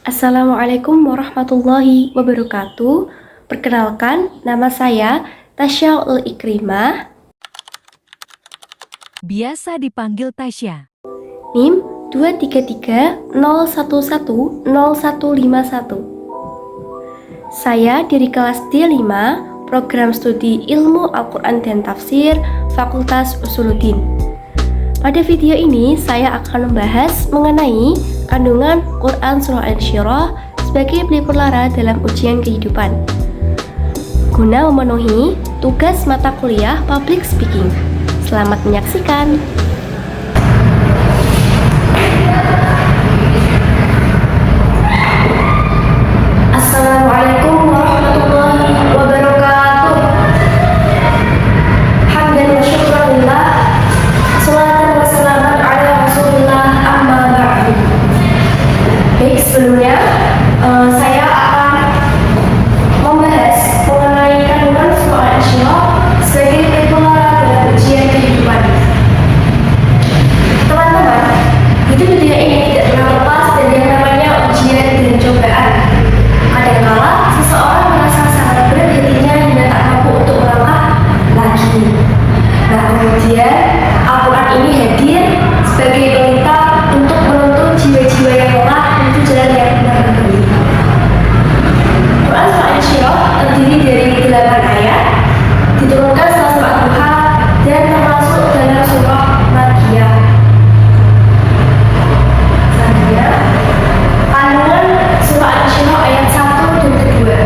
Assalamualaikum warahmatullahi wabarakatuh. Perkenalkan, nama saya Tasya Ul Ikrimah, Biasa dipanggil Tasya. NIM 23301101151. Saya dari kelas D5, Program Studi Ilmu Al-Quran dan Tafsir, Fakultas Usuluddin. Pada video ini, saya akan membahas mengenai kandungan Quran Surah Al-Insyirah sebagai pelipur lara dalam ujian kehidupan, guna memenuhi tugas mata kuliah Public Speaking. Selamat menyaksikan. Assalamualaikum warahmatullahi wabarakatuh. Hamdan wa syukran lillah, sholatan wa salaman ala rasulillah, amma ba'du. Baik, sebelumnya saya akan membahas mengenai kandungan surah Al-Insyirah sebagai pelipur-lara dalam ujian kehidupan. Teman-teman, hidup di dunia ini tidak pernah lepas dari yang namanya ujian dan cobaan. Kadangkala seseorang merasa sangat berat hatinya hingga tak mampu untuk melangkah lagi. Nah, kemudian Al-Quran ini hadir sebagai pelita untuk menuntun jiwa-jiwa yang lelah menuju jalan yang benar dan benar. Quran Surah Al-Insyirah terdiri dari 8 ayat, diturunkan setelah sholat duha dan termasuk dalam surah Makkiyah. Selanjutnya, kandungan surah Al-Insyirah ayat 1 dan kedua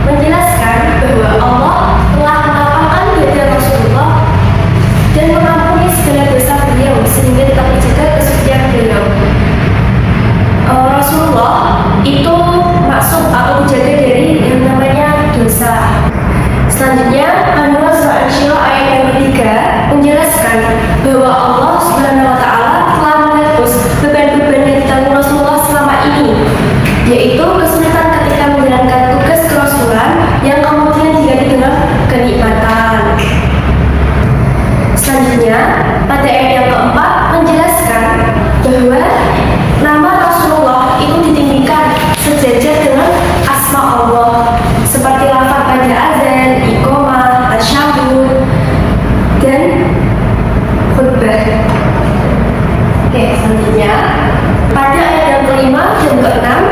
menjelaskan bahwa Allah telah melapangkan dada Rasulullah dan mengampuni segala dosa beliau sehingga tetap dijaga kesucian beliau. Rasulullah itu maksum atau dijaga dari yang namanya dosa. Selanjutnya, kandungan surah Al-Insyirah ayat yang ketiga menjelaskan bahwa Allah Subhanahu wa Ta'ala telah menghapus beban-beban yang ditanggung Rasulullah selama ini, yaitu kesulitan ketika menjalankan tugas kerasulan yang kemudian diganti dengan kenikmatan. Selanjutnya, pada ayat yang keempat menjelaskan bahwa nama Rasulullah itu ditinggikan sejajar dengan asma Allah, seperti lafaz pada azan, iqamah, tasyahud, dan khutbah. Oke, selanjutnya pada ayat yang kelima dan keenam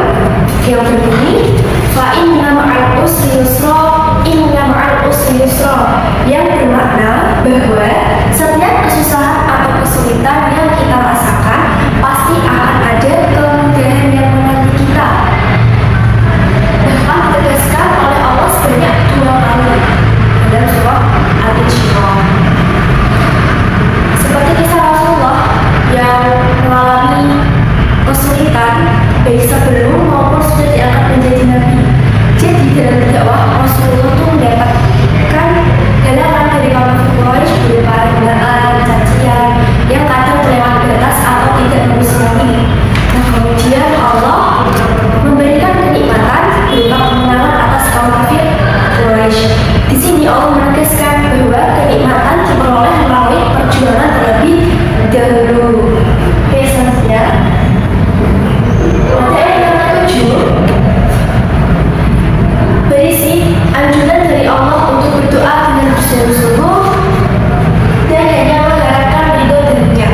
yang berbunyi fa inna ma'al usri yusra, inna ma'al usri yusra, yang bermakna bahwa setiap kesusahan atau kesulitan yang kita rasakan pasti akan ada kemudahan yang menanti kita. Bahkan ditegaskan oleh Allah sebanyak 2 kali dalam surah Al-Insyirah. Seperti kisah Rasulullah yang mengalami kesulitan baik sebelum maupun sudah diangkat menjadi nabi. Jadi dalam dakwah Rasulullah itu mendapatkan halangan dari kaum Quraisy berupa hinaan, cacian yang kadang terlewat batas atau tidak manusiawi. Nah, kemudian Allah memberikan kenikmatan berupa kemenangan atas kaum kafir Quraisy. Di sini Allah menegaskan bahwa kenikmatan diperoleh melalui perjuangan terlebih dahulu. Oke, selanjutnya pada ayat yang ke-7 berisi anjuran dari Allah untuk berdoa dengan bersungguh-sungguh dan hanya mengharapkan ridho darinya.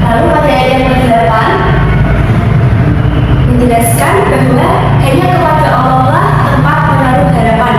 Lalu pada ayat yang ke-8 menjelaskan bahwa hanya kepada Allah lah tempat menaruh harapan,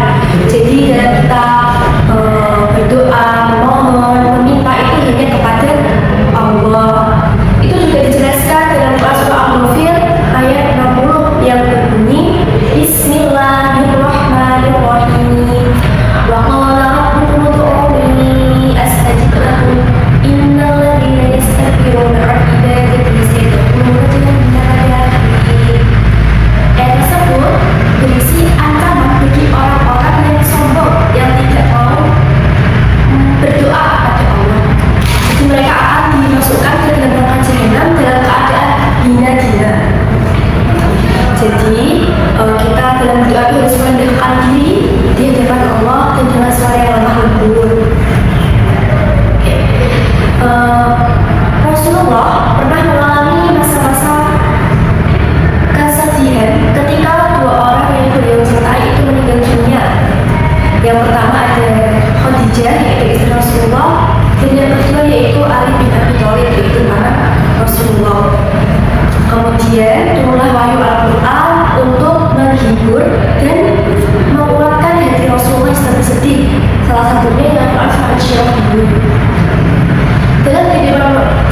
manusia dulu.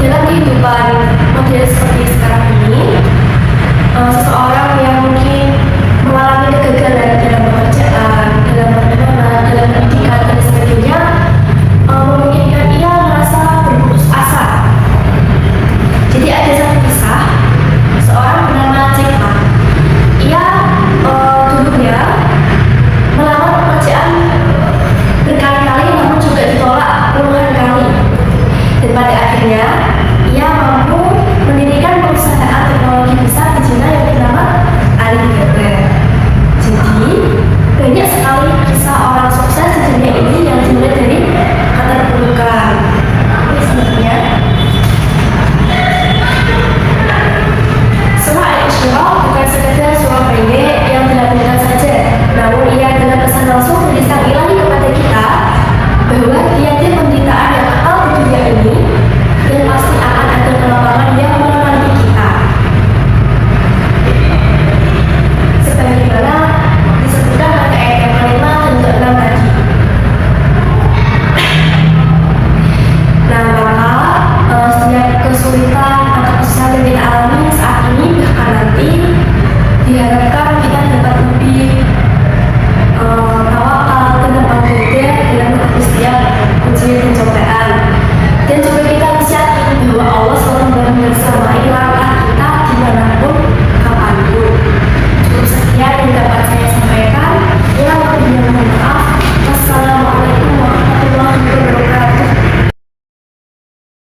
Dalam kehidupan